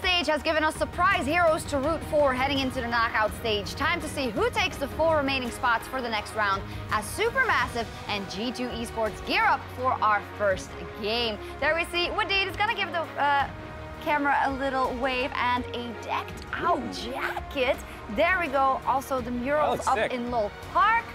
stage has given us surprise heroes to root for heading into the knockout stage. Time to see who takes the 4 remaining spots for the next round as Supermassive and G2 Esports gear up for our first game. There we see Wadid is gonna give the camera a little wave and a decked out jacket. There we go. Also the murals up in Lowell Park.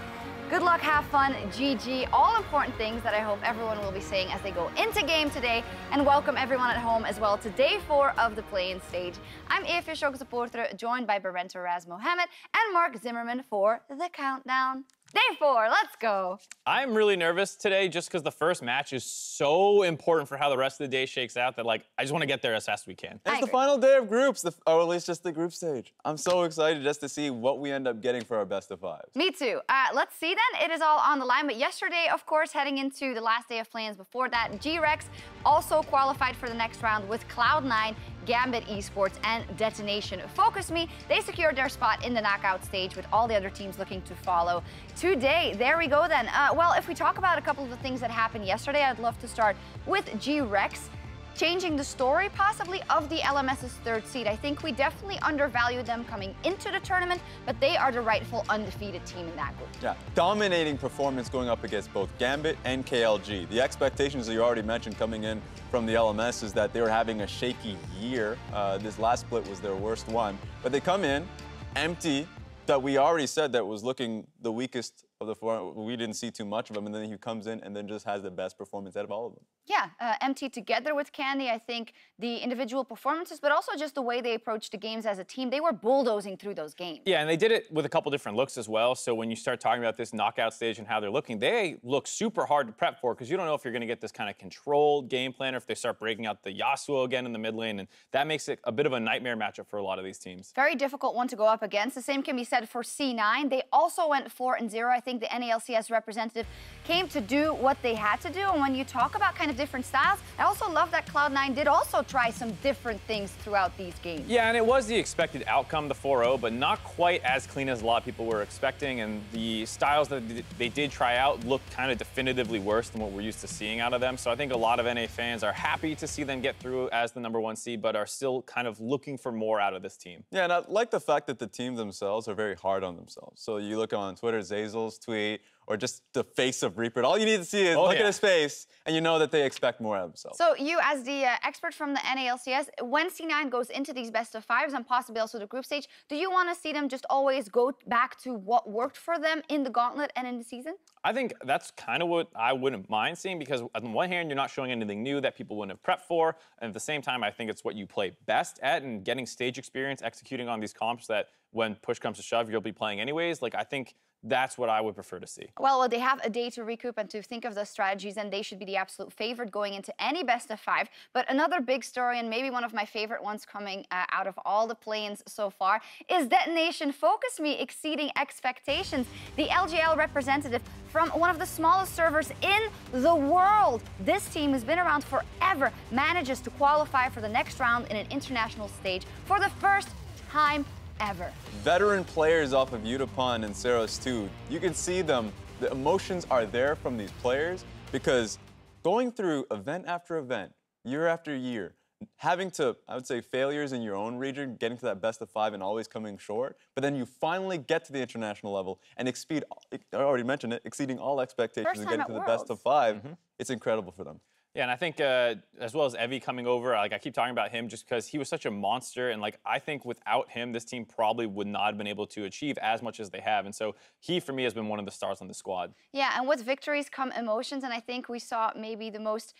Good luck, have fun, GG. All important things that I hope everyone will be saying as they go into game today. And welcome everyone at home as well to day 4 of the play-in stage. I'm Eva supporter, joined by Barenta Raz Mohammed and Mark Zimmerman for the countdown. Day 4, let's go. I'm really nervous today just because the first match is so important for how the rest of the day shakes out that, like, I just want to get there as fast as we can. It's the final day of groups, or at least just the group stage. I'm so excited just to see what we end up getting for our best of 5s. Me too. Let's see then. It is all on the line. But yesterday, of course, heading into the last day of play-ins before that, G-Rex also qualified for the next round with Cloud9, Gambit Esports, and Detonation. Focus Me, they secured their spot in the knockout stage with all the other teams looking to follow today. There we go then. Well, if we talk about a couple of the things that happened yesterday, I'd love to start with G-Rex. Changing the story, possibly, of the LMS's 3rd seed. I think we definitely undervalued them coming into the tournament, but they are the rightful undefeated team in that group. Yeah, dominating performance going up against both Gambit and KLG. The expectations that you already mentioned coming in from the LMS is that they were having a shaky year. This last split was their worst one, but they come in empty. That we already said that was looking the weakest of the 4. We didn't see too much of him, and then he comes in and then just has the best performance out of all of them. Yeah, MT together with Candy, I think the individual performances, but also just the way they approached the games as a team, they were bulldozing through those games. Yeah, and they did it with a couple different looks as well. So when you start talking about this knockout stage and how they're looking, they look super hard to prep for because you don't know if you're going to get this kind of controlled game plan or if they start breaking out the Yasuo again in the mid lane, and that makes it a bit of a nightmare matchup for a lot of these teams. Very difficult one to go up against. The same can be said for C9. They also went 4-0. I think the NALCS representative came to do what they had to do. And when you talk about kind of different styles, I also love that Cloud9 did also try some different things throughout these games. Yeah, and it was the expected outcome, the 4-0, but not quite as clean as a lot of people were expecting. And the styles that they did try out looked kind of definitively worse than what we're used to seeing out of them. So I think a lot of NA fans are happy to see them get through as the #1 seed, but are still kind of looking for more out of this team. Yeah, and I like the fact that the teams themselves are very hard on themselves. So you look on Twitter, Zazel's tweet, or just the face of Reaper. All you need to see is look at his face, and you know that they expect more out of themselves. So you, as the expert from the NALCS, when C9 goes into these best of 5s and possibly also the group stage, do you want to see them just always go back to what worked for them in the gauntlet and in the season? I think that's kind of what I wouldn't mind seeing, because on the one hand, you're not showing anything new that people wouldn't have prepped for, and at the same time, I think it's what you play best at, and getting stage experience, executing on these comps that when push comes to shove, you'll be playing anyways. Like, I think that's what I would prefer to see. Well, they have a day to recoup and to think of the strategies, and they should be the absolute favorite going into any best of 5. But another big story, and maybe one of my favorite ones coming out of all the play-ins so far, is Detonation Focus Me exceeding expectations. The LGL representative from one of the smallest servers in the world. This team has been around forever, manages to qualify for the next round in an international stage for the first time ever. Veteran players off of Utapon and Ceros too. You can see them. The emotions are there from these players because going through event after event, year after year, having to, I would say, failures in your own region, getting to that best of 5 and always coming short, but then you finally get to the international level and exceed, I already mentioned it, exceeding all expectations and getting to the best of 5. It's incredible for them. Yeah, and I think as well as Evie coming over, like I keep talking about him just because he was such a monster, and like I think without him, this team probably would not have been able to achieve as much as they have, and so he, for me, has been one of the stars on the squad. Yeah, and with victories come emotions, and I think we saw maybe the most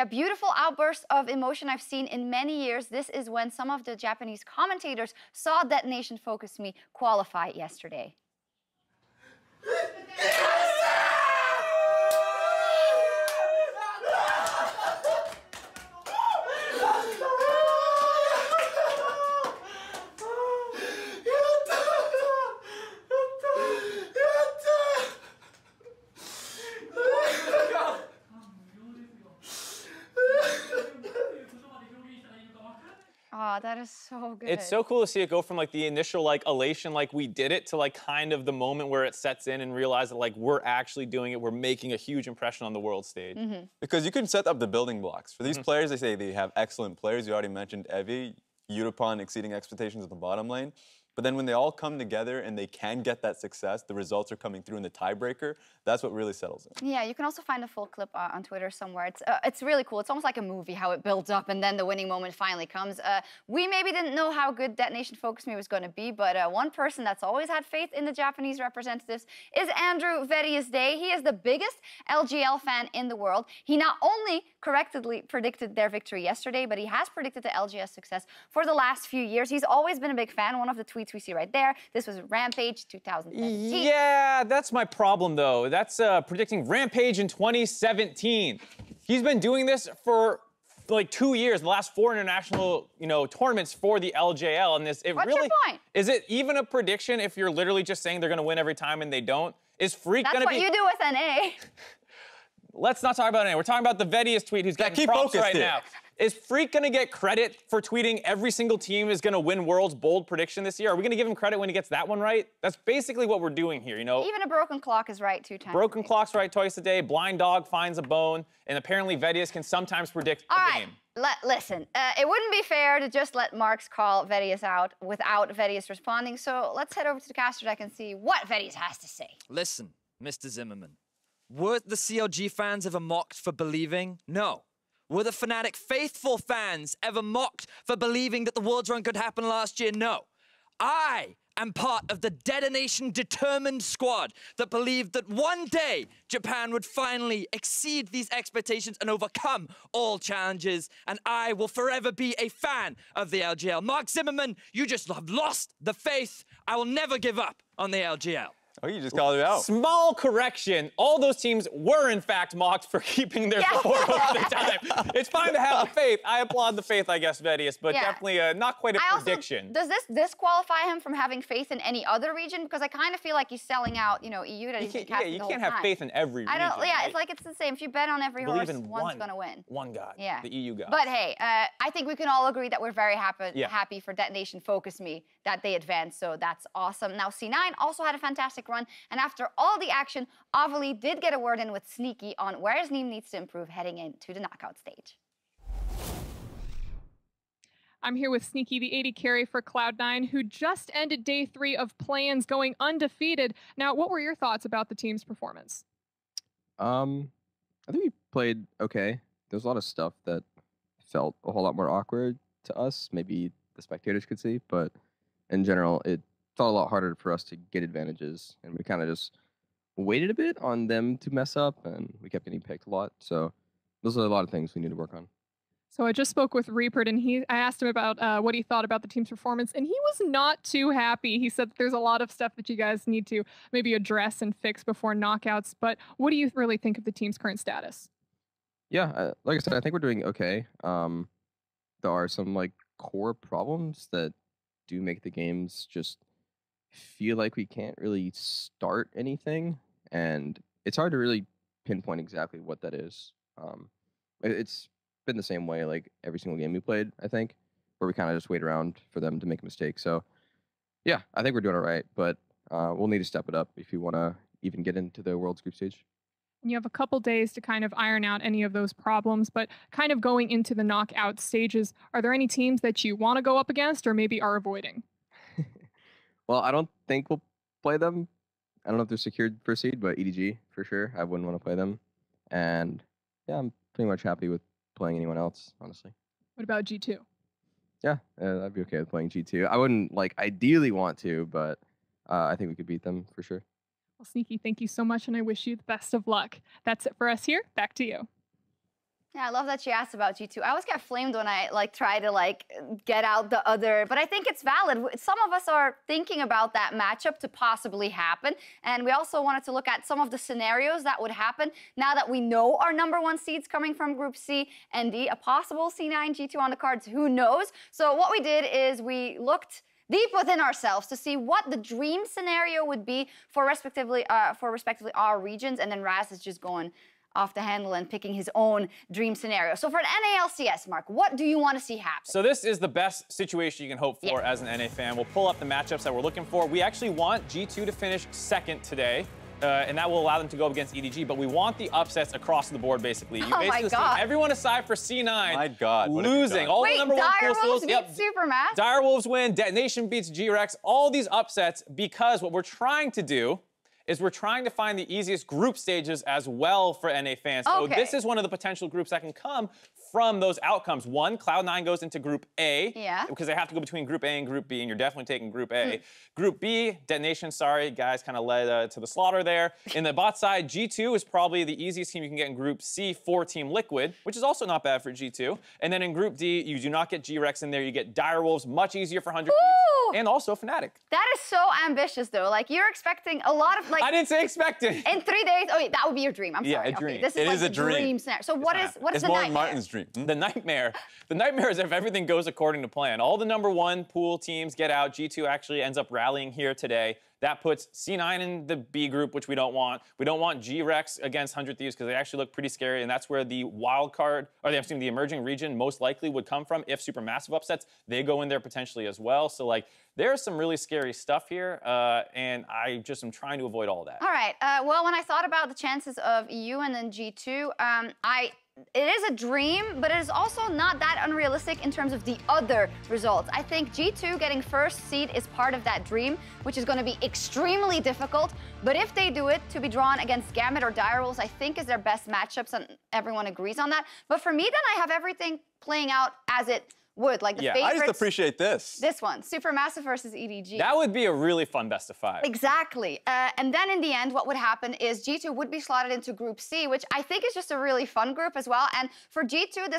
beautiful outburst of emotion I've seen in many years. This is when some of the Japanese commentators saw Detonation Focus Me qualify yesterday. Oh, that is so good. It's so cool to see it go from like the initial like elation, like we did it, to like kind of the moment where it sets in and realize that like we're actually doing it. We're making a huge impression on the world stage. Because you can set up the building blocks. For these players, they say they have excellent players. You already mentioned Evie. Utapon exceeding expectations in the bottom lane. But then when they all come together and they can get that success, the results are coming through in the tiebreaker, that's what really settles it. Yeah, you can also find a full clip on Twitter somewhere. It's really cool. It's almost like a movie, how it builds up and then the winning moment finally comes. We maybe didn't know how good Detonation Focus Me was going to be, but one person that's always had faith in the Japanese representatives is Andrew Verius Day. He is the biggest LGL fan in the world. He not only correctly predicted their victory yesterday, but he has predicted the LGS success for the last few years. He's always been a big fan. One of the tweets we see right there, this was Rampage 2017. Yeah, that's my problem, though. That's predicting Rampage in 2017. He's been doing this for like 2 years, the last 4 international, tournaments for the LJL. And What's your point? Is it even a prediction if you're literally just saying they're going to win every time and they don't? Is Freak going to be... That's what you do with NA. Let's not talk about NA. We're talking about the Vedius tweet who's getting props right now. Is Freak going to get credit for tweeting every single team is going to win World's bold prediction this year? Are we going to give him credit when he gets that one right? That's basically what we're doing here, Even a broken clock is right 2 times. Broken clock's right twice a day. Blind dog finds a bone. And apparently Vedius can sometimes predict a game. Listen, it wouldn't be fair to just let Marks call Vedius out without Vedius responding. So let's head over to the caster deck and see what Vedius has to say. Listen, Mr. Zimmerman. Were the CLG fans ever mocked for believing? No. Were the Fnatic faithful fans ever mocked for believing that the World's Run could happen last year? No. I am part of the Detonation determined squad that believed that one day Japan would finally exceed these expectations and overcome all challenges, and I will forever be a fan of the LGL. Mark Zimmerman, you just have lost the faith. I will never give up on the LGL. Oh, you just called it out. Small correction. All those teams were, in fact, mocked for keeping their support over the time. It's fine to have the faith. I applaud the faith, I guess, Vedius, but definitely not quite a prediction. Does this disqualify him from having faith in any other region? Because I kind of feel like he's selling out, EU that he's been casting you the can't whole have time. faith in every region. Yeah, it's like it's the same. If you bet on every horse, in one's going to win. One god. Yeah. The EU god. But hey, I think we can all agree that we're very happy for Detonation Focus Me that they advanced, so that's awesome. Now, C9 also had a fantastic run, and after all the action, Avali did get a word in with Sneaky on where his team needs to improve heading into the knockout stage. I'm here with Sneaky, the 80 carry for Cloud9, who just ended day 3 of play-ins going undefeated. Now, what were your thoughts about the team's performance? I think we played okay. There's a lot of stuff that felt a whole lot more awkward to us. Maybe the spectators could see, but in general, it felt a lot harder for us to get advantages, and we kind of just waited a bit on them to mess up, and we kept getting picked a lot. So those are a lot of things we need to work on. So I just spoke with Reapert, and I asked him about what he thought about the team's performance, and he was not too happy. He said that there's a lot of stuff that you guys need to maybe address and fix before knockouts. But what do you really think of the team's current status? Yeah, like I said, I think we're doing okay. There are some core problems that do make the games just feel like we can't really start anything, and it's hard to really pinpoint exactly what that is. It's been the same way every single game we played, I think, where we kind of just wait around for them to make a mistake. So yeah, I think we're doing all right, but we'll need to step it up if you want to even get into the World's group stage. You have a couple days to kind of iron out any of those problems, but kind of going into the knockout stages, are there any teams that you want to go up against or maybe are avoiding? Well, I don't think we'll play them. I don't know if they're secured for seed, but EDG for sure. I wouldn't want to play them. And yeah, I'm pretty much happy with playing anyone else, honestly. What about G2? Yeah, I'd be okay with playing G2. I wouldn't ideally want to, but I think we could beat them for sure. Well, Sneaky, thank you so much, and I wish you the best of luck. That's it for us here. Back to you. Yeah, I love that she asked about G2. I always get flamed when I try to get out the other, but I think it's valid. Some of us are thinking about that matchup to possibly happen, and we also wanted to look at some of the scenarios that would happen now that we know our #1 seeds coming from Group C and D. A possible C9 G2 on the cards, who knows? So what we did is we looked deep within ourselves to see what the dream scenario would be for respectively our regions, and then Raz is just going off the handle and picking his own dream scenario. So for an NALCS, Mark, what do you want to see happen? So this is the best situation you can hope for as an NA fan. We'll pull up the matchups that we're looking for. We actually want G2 to finish second today. and that will allow them to go up against EDG, but we want the upsets across the board, basically. You Oh my basically see God. everyone aside for C9 My God, what have you losing. done? All Wait, the number one Dire pool Wolves schools. beat Supermassive? Dire Wolves win, Detonation beats G-Rex, all these upsets, because what we're trying to do is we're trying to find the easiest group stages as well for NA fans. So Okay. this is one of the potential groups that can come from those outcomes. One, Cloud9 goes into Group A, Yeah. because they have to go between Group A and Group B, and you're definitely taking Group A. Group B, Detonation, sorry, guys kind of led to the slaughter there. In the bot side, G2 is probably the easiest team you can get in Group C for Team Liquid, which is also not bad for G2. And then in Group D, you do not get G-Rex in there, you get Dire Wolves, much easier for 100 Ooh. and also Fnatic. That is so ambitious, though. Like, you're expecting a lot of, like... I didn't say expected. In 3 days, oh wait, that would be your dream. I'm Yeah, sorry. a dream. Okay, this is It like is the a dream. scenario. So what is It's the more nightmare? Martin's dream. The nightmare is if everything goes according to plan. All the number one pool teams get out. G2 actually ends up rallying here today. That puts C9 in the B group, which we don't want. We don't want G-Rex against 100 Thieves because they actually look pretty scary, and that's where the wild card, or the emerging region most likely would come from. If Supermassive upsets, they go in there potentially as well. So, like, there's some really scary stuff here, and I just am trying to avoid all of that. All right. Well, when I thought about the chances of EU and then G2, it is a dream, but it is also not that unrealistic in terms of the other results. I think G2 getting first seed is part of that dream, which is going to be extremely difficult. But if they do it, to be drawn against Gambit or Dire Wolves, I think is their best matchups, and everyone agrees on that. But for me, then I have everything playing out as it would. Like the favorites. I just appreciate this. This one, Supermassive versus EDG. That would be a really fun best of 5. Exactly. And then in the end, what would happen is G2 would be slotted into Group C, which I think is just a really fun group as well. And for G2,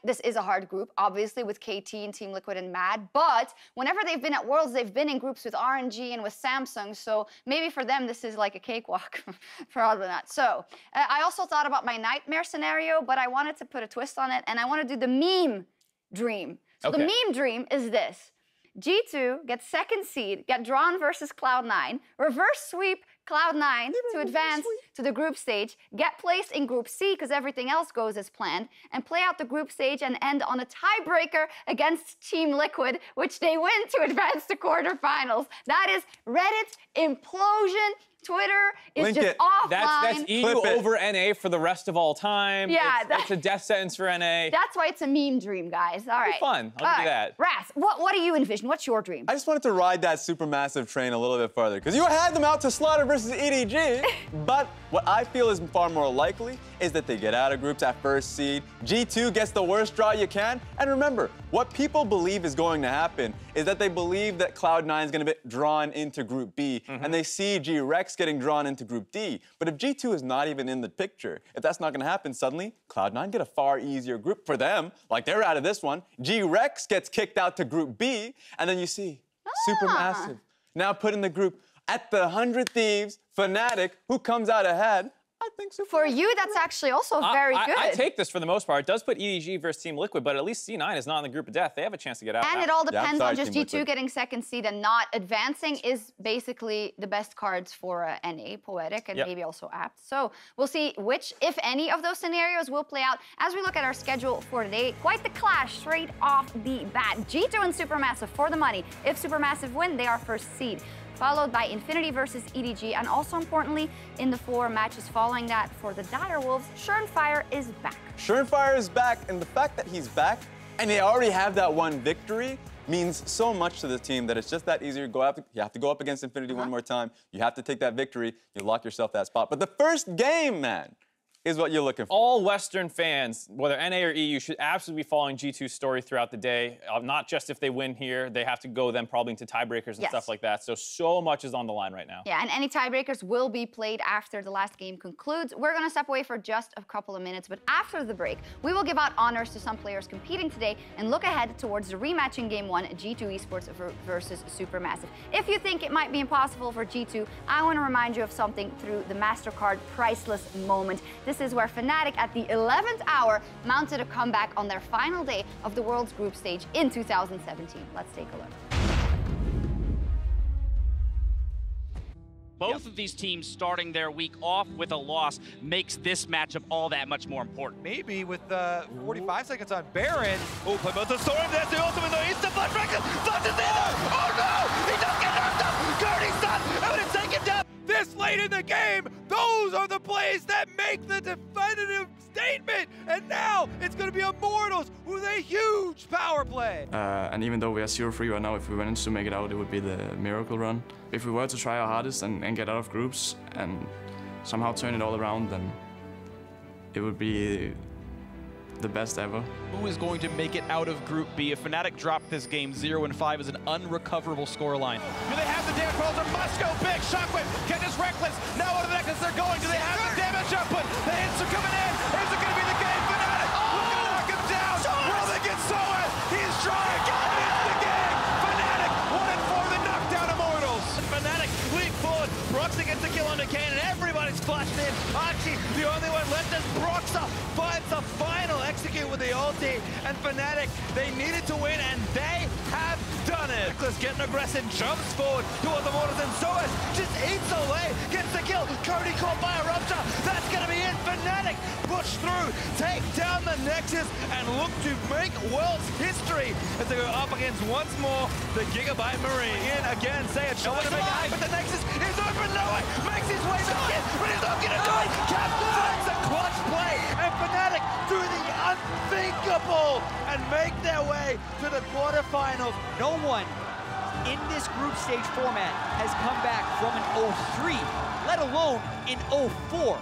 this is a hard group, obviously, with KT and Team Liquid and Mad. But whenever they've been at Worlds, they've been in groups with RNG and with Samsung. So maybe for them, this is like a cakewalk. Probably not. So I also thought about my nightmare scenario, but I wanted to put a twist on it. And I want to do the meme dream. So the meme dream is this. G2 gets second seed, get drawn versus Cloud9, reverse sweep Cloud9 to advance to the group stage, get placed in Group C because everything else goes as planned, and play out the group stage and end on a tiebreaker against Team Liquid, which they win to advance to quarterfinals. That is Reddit implosion. Twitter is Link just it. offline. That's EU Clip it. over NA for the rest of all time. Yeah, It's a death sentence for NA. That's why it's a meme dream, guys. All right. Fun. I'll do that. Ras, what do you envision? What's your dream? I just wanted to ride that Supermassive train a little bit further, because you had them out to slaughter versus EDG, but what I feel is far more likely is that they get out of groups at first seed, G2 gets the worst draw you can, and remember, what people believe is going to happen is that they believe that Cloud9 is going to be drawn into Group B, and they see G-Rex getting drawn into Group D. But if G2 is not even in the picture, if that's not going to happen, suddenly Cloud9 get a far easier group for them. Like, they're out of this one. G-Rex gets kicked out to Group B, and then you see Supermassive now put in the group at the 100 Thieves, Fnatic, who comes out ahead. I think so. For you, that's actually also very good. I take this for the most part. It does put EDG versus Team Liquid, but at least C9 is not in the group of death. They have a chance to get out. And now. it all depends on sorry, just Team G2 Liquid. getting second seed and not advancing is basically the best cards for NA, Poetic, and maybe also Apt. So we'll see which, if any, of those scenarios will play out as we look at our schedule for today. Quite the clash straight off the bat. G2 and Supermassive for the money. If Supermassive win, they are first seed, followed by Infinity versus EDG, and also importantly, in the 4 matches following that for the Dire Wolves, Surenfire is back. Surenfire is back, and the fact that he's back and they already have that one victory means so much to the team that it's just that easier. You have to go up against Infinity one more time. You have to take that victory. You lock yourself that spot. But the first game, man, is what you're looking for. All Western fans, whether NA or EU, should absolutely be following G2's story throughout the day. Not just if they win here, they have to go then probably into tiebreakers and stuff like that. So much is on the line right now. Yeah, and any tiebreakers will be played after the last game concludes. We're going to step away for just a couple of minutes, but after the break, we will give out honors to some players competing today and look ahead towards the rematch in Game 1, G2 Esports versus Supermassive. If you think it might be impossible for G2, I want to remind you of something through the MasterCard priceless moment. This is where Fnatic at the 11th hour mounted a comeback on their final day of the World's group stage in 2017. Let's take a look. Both of these teams starting their week off with a loss makes this matchup all that much more important. Maybe with 45 seconds on Baron. Oh, play both the Storm. That's the ultimate though. It's the Blood Record. Blood is in there. Oh no! He does get knocked up. Cody's done. I'm gonna take him down. This this late in the game, those are the plays that make the definitive statement. And now it's going to be Immortals with a huge power play. And even though we are 0-3 right now, if we managed to make it out, it would be the miracle run. If we were to try our hardest and get out of groups and somehow turn it all around, then it would be the best ever. Who is going to make it out of Group B? If Fnatic dropped this game 0-5 is an unrecoverable scoreline. Do they have the damage pulser? Must go big. Shockwave catches Reckless. Now out of the necklace they're going. Do they have the damage output? The hits are coming in. Is it going to be the game? Fnatic looking to knock him down. Will they get Soas? He's trying. It's the game. Fnatic 1-4 the knockdown Immortals. Fnatic leap forward. Broxy gets the kill on the cannon. Everybody's flashed in. Archie, the only one left is Broxa. Finds the final execute with the ulti. And Fnatic, they needed to win, and they have done it. Reckless getting aggressive, jumps forward towards the Immortals, and Soas just eats away. Gets the kill. Cody caught by a rupture. That's going to be it. Fnatic push through, take down the Nexus, and look to make world's history as they go up against once more the Gigabyte Marine. In again, say it. Trying to make it, but the Nexus is open. No way. Makes his way back in, but he's not going to do it. Captains a clutch play, and Fnatic do the unthinkable and make their way to the quarterfinals. No one in this group stage format has come back from an 0-3, let alone an 0-4.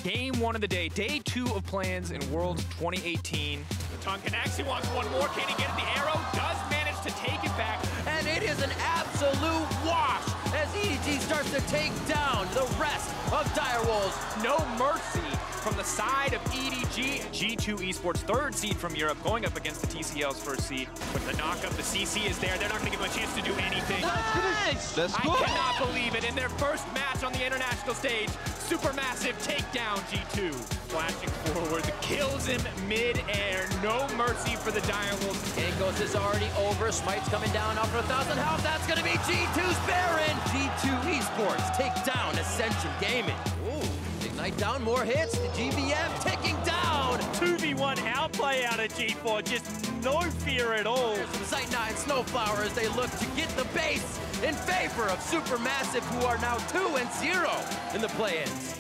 Game 1 of the day, day 2 of plans in Worlds 2018. Tongue connects, he wants one more, can he get it? The arrow does manage to take it back. And it is an absolute wash as EDG starts to take down the rest of Direwolves. No mercy from the side of EDG. G2 Esports, 3rd seed from Europe, going up against the TCL's 1st seed. With the knockup, the CC is there. They're not going to give him a chance to do anything. Nice! I cannot believe it. In their first match on the international stage, Supermassive takedown G2. Flashing forward, kills him mid-air. No mercy for the Direwolves. Angos is already over. Smite's coming down after 1,000 health. That's going to be G2's Baron. G2 Esports take down Ascension Gaming. Ooh. Ignite down, more hits. The GBM ticking down. 2v1 outplay out of G4, just no fear at all. Zaytna and Snowflower as they look to get the base in favor of Supermassive, who are now 2-0 in the play-ins.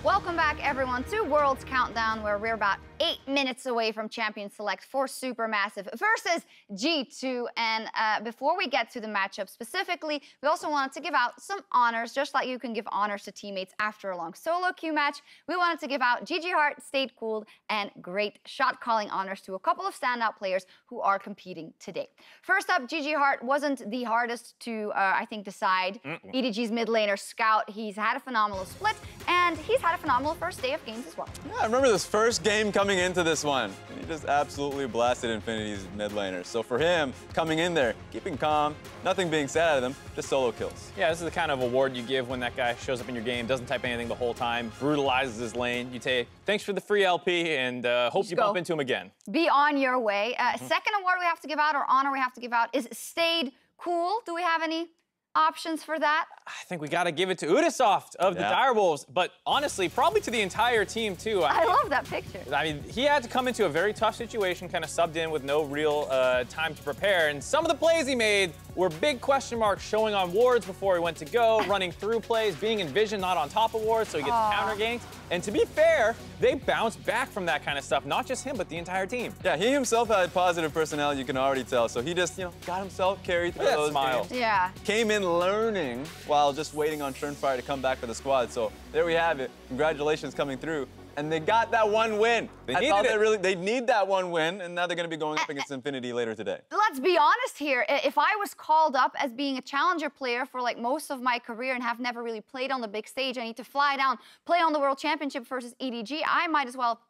Welcome back, everyone, to Worlds Countdown, where we're about 8 minutes away from Champion Select for Supermassive versus G2. And before we get to the matchup specifically, we also wanted to give out some honors, just like you can give honors to teammates after a long solo queue match. We wanted to give out GG Heart, Stayed Cooled, and great shot calling honors to a couple of standout players who are competing today. First up, GG Heart wasn't the hardest to, I think, decide. EDG's mid laner Scout, he's had a phenomenal split, and he's had a phenomenal first day of games as well. Yeah, I remember this first game coming into this one. He just absolutely blasted Infinity's mid laner. So for him, coming in there, keeping calm, nothing being said out of them, just solo kills. Yeah, this is the kind of award you give when that guy shows up in your game, doesn't type anything the whole time, brutalizes his lane. You say, thanks for the free LP, and hope you bump into him again. Be on your way. Second award we have to give out, or honor we have to give out, is Stayed Cool. Do we have any options for that? I think we got to give it to Udasoft of the Direwolves, but honestly, probably to the entire team, too. I love that picture. I mean, he had to come into a very tough situation, kind of subbed in with no real time to prepare, and some of the plays he made were big question marks showing on wards before he went to go, running through plays, being in vision, not on top of wards, so he gets counter ganked. And to be fair, they bounced back from that kind of stuff, not just him, but the entire team. Yeah, he himself had positive personality, you can already tell, so he just, got himself carried through those games. Yeah. Came in learning while just waiting on Turnfire to come back for the squad. So there we have it. Congratulations coming through. And they got that one win. They need that one win, and now they're going to be going up against Infinity later today. Let's be honest here. If I was called up as being a challenger player for like most of my career and have never really played on the big stage, I need to fly down, play on the World Championship versus EDG, I might as well,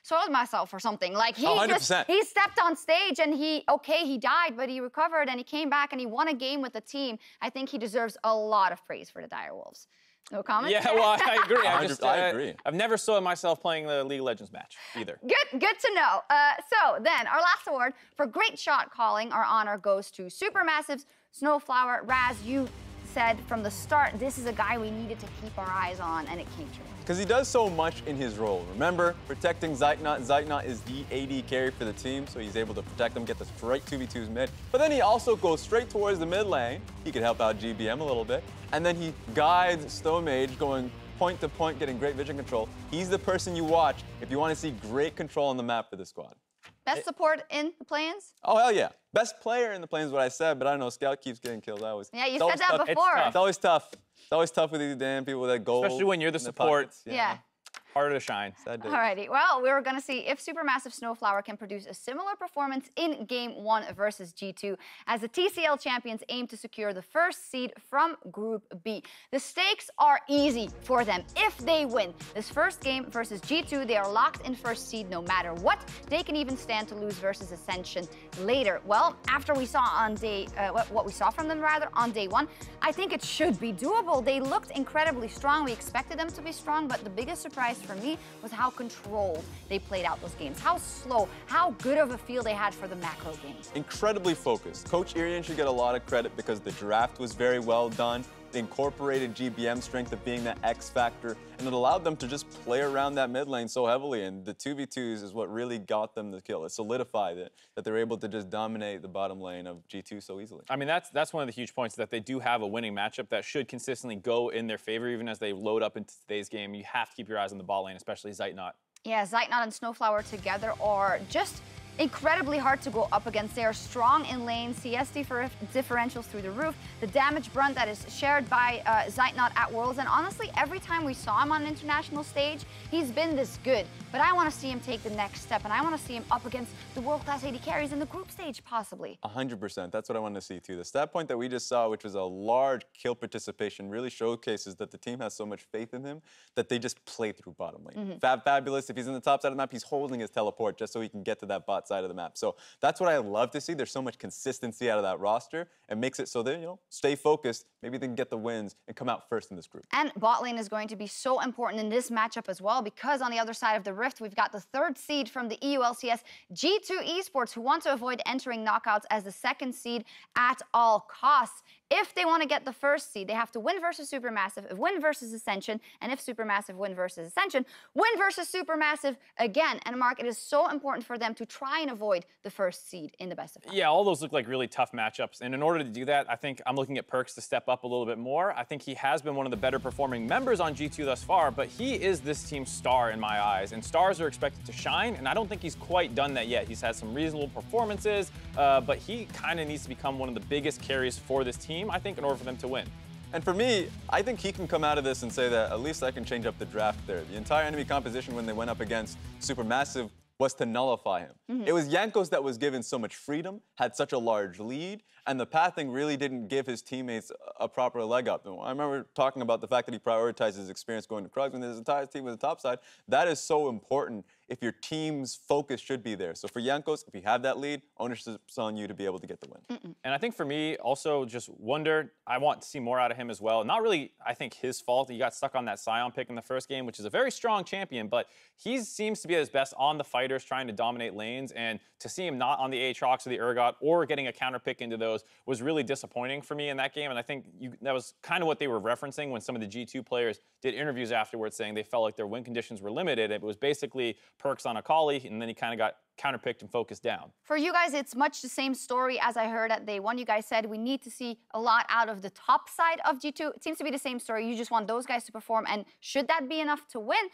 soiled myself or something. Like he stepped on stage and he died, but he recovered and he came back and he won a game with the team. I think he deserves a lot of praise for the Direwolves. No comment? Yeah, well, I agree. I agree. I've never soiled myself playing the League of Legends match either. Good to know. So then, our last award for great shot calling, our honor goes to Supermassive's Snowflower. Raz, you said from the start, this is a guy we needed to keep our eyes on, and it came true. Because he does so much in his role. Remember, protecting Zeitnot. Zeitnot is the AD carry for the team, so he's able to protect them, get the straight 2v2s mid. But then he also goes straight towards the mid lane. He could help out GBM a little bit. And then he guides Stone Mage going point to point, getting great vision control. He's the person you watch if you want to see great control on the map for the squad. Best support in the play-ins? Oh, hell yeah. Best player in the play is what I said, but I don't know. Scout keeps getting kills. Yeah, you said that before. It's always tough. It's always tough with these damn people that gold. Especially when you're the support. Yeah. Harder to shine. Alrighty, well, we're going to see if Supermassive Snowflower can produce a similar performance in Game 1 versus G2 as the TCL champions aim to secure the first seed from Group B. The stakes are easy for them if they win. This first game versus G2, they are locked in first seed no matter what. They can even stand to lose versus Ascension later. Well, after we saw on what we saw from them rather on day 1, I think it should be doable. They looked incredibly strong. We expected them to be strong, but the biggest surprise for me was how controlled they played out those games, how slow, how good of a feel they had for the macro games. Incredibly focused. Coach Irian should get a lot of credit because the draft was very well done. They incorporated GBM strength of being that X factor, and it allowed them to just play around that mid lane so heavily, and the 2v2s is what really got them the kill. It solidified it, that they're able to just dominate the bottom lane of G2 so easily. I mean, that's one of the huge points, that they do have a winning matchup that should consistently go in their favor, even as they load up into today's game. You have to keep your eyes on the ball lane, especially Zeitnot. Yeah, Zeitnot and Snowflower together are just incredibly hard to go up against. They are strong in lane, CS differentials through the roof, the damage brunt that is shared by Zeitnot at Worlds, and honestly, every time we saw him on an international stage, he's been this good. But I want to see him take the next step, and I want to see him up against the world-class AD carries in the group stage, possibly. 100%. That's what I want to see, too. The stat point that we just saw, which was a large kill participation, really showcases that the team has so much faith in him that they just play through bottom lane. Fabulous. If he's in the top side of the map, he's holding his teleport just so he can get to that bot side of the map. So that's what I love to see. There's so much consistency out of that roster, and makes it so they, stay focused. Maybe they can get the wins and come out first in this group. And bot lane is going to be so important in this matchup as well, because on the other side of the rift, we've got the third seed from the EULCS, G2 Esports, who want to avoid entering knockouts as the second seed at all costs. If they want to get the first seed, they have to win versus Supermassive, win versus Ascension, and if Supermassive win versus Ascension, win versus Supermassive again. And Mark, it is so important for them to try and avoid the first seed in the best of 5. Yeah, all those look like really tough matchups. And in order to do that, I think I'm looking at Perks to step up a little bit more. I think he has been one of the better performing members on G2 thus far, but he is this team's star in my eyes. And stars are expected to shine, and I don't think he's quite done that yet. He's had some reasonable performances, but he kind of needs to become one of the biggest carries for this team, I think, in order for them to win. And for me, I think he can come out of this and say that at least I can change up the draft there. The entire enemy composition when they went up against Supermassive was to nullify him. It was Jankos that was given so much freedom, had such a large lead, and the pathing really didn't give his teammates a proper leg up. I remember talking about the fact that he prioritized his experience going to Krugs when his entire team was the top side. That is so important if your team's focus should be there. So for Jankos, if you have that lead, ownership's on you to be able to get the win. And I think for me, also just wonder, I want to see more out of him as well. Not really, I think, his fault. He got stuck on that Scion pick in the first game, which is a very strong champion, but he seems to be at his best on the fighters, trying to dominate lanes, and to see him not on the Aatrox or the Urgot or getting a counter pick into those was really disappointing for me in that game. And I think that was kind of what they were referencing when some of the G2 players did interviews afterwards, saying they felt like their win conditions were limited. It was basically Perks on Akali, and then he kind of got counterpicked and focused down. For you guys, it's much the same story as I heard at day 1. You guys said we need to see a lot out of the top side of G2. It seems to be the same story. You just want those guys to perform, and should that be enough to win?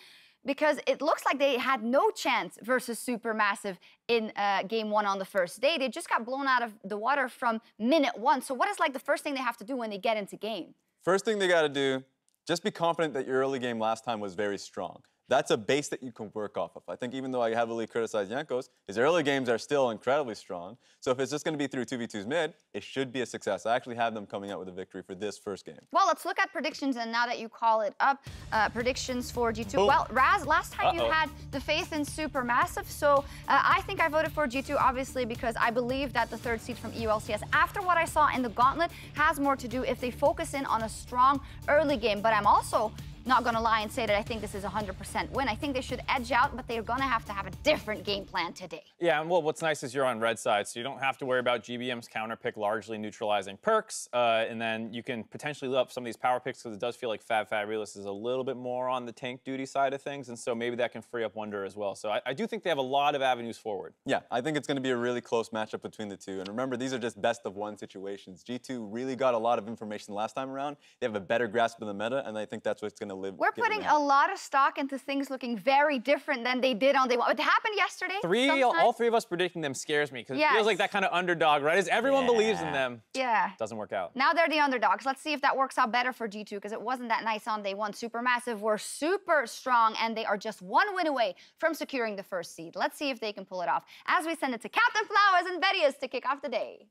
Because it looks like they had no chance versus Supermassive in game 1 on the first day. They just got blown out of the water from minute 1. So what is like the first thing they have to do when they get into game? First thing they got to do, just be confident that your early game last time was very strong. That's a base that you can work off of. I think even though I heavily criticize Jankos, his early games are still incredibly strong. So if it's just going to be through 2v2s mid, it should be a success. I actually have them coming out with a victory for this first game. Well, let's look at predictions, and now that you call it up, predictions for G2. Boom. Well, Raz, last time you had the faith in Supermassive, so I think I voted for G2, obviously, because I believe that the third seed from EULCS, after what I saw in the Gauntlet, has more to do if they focus in on a strong early game. But I'm also not gonna lie and say that I think this is a 100% win. I think they should edge out, but they're gonna have to have a different game plan today. Yeah, and well, what's nice is you're on red side, so you don't have to worry about GBM's counter pick largely neutralizing perks, and then you can potentially up some of these power picks because it does feel like Fabulous is a little bit more on the tank duty side of things, and so maybe that can free up Wonder as well. So I do think they have a lot of avenues forward. Yeah, I think it's going to be a really close matchup between the two. And remember, these are just best of one situations. G2 really got a lot of information last time around. They have a better grasp of the meta, and I think that's what's going to live. We're putting a lot of stock into things looking very different than they did on day one. It happened yesterday. All three of us predicting them scares me because it feels like that kind of underdog, right? As everyone believes in them. Yeah. Doesn't work out. Now they're the underdogs. Let's see if that works out better for G2 because it wasn't that nice on day one. Supermassive were super strong, and they are just one win away from securing the first seed. Let's see if they can pull it off as we send it to Captain Flowers and Bettius to kick off the day.